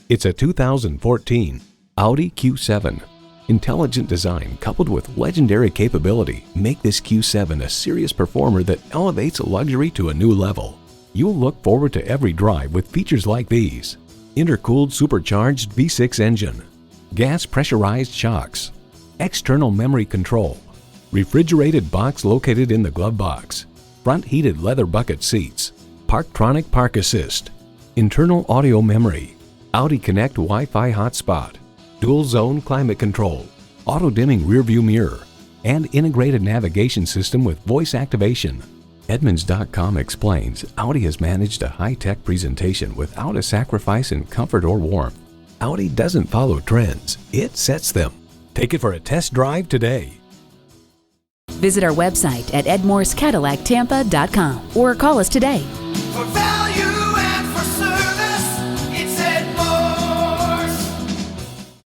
It's a 2014 Audi Q7. Intelligent design coupled with legendary capability make this Q7 a serious performer that elevates luxury to a new level. You'll look forward to every drive with features like these: intercooled supercharged V6 engine, gas pressurized shocks, external memory control, refrigerated box located in the glove box, front heated leather bucket seats, Parktronic Park Assist, internal audio memory, Audi Connect Wi-Fi hotspot, dual zone climate control, auto dimming rear view mirror, and integrated navigation system with voice activation. Edmunds.com explains Audi has managed a high-tech presentation without a sacrifice in comfort or warmth. Audi doesn't follow trends, it sets them. Take it for a test drive today. Visit our website at edmorsecadillactampa.com or call us today.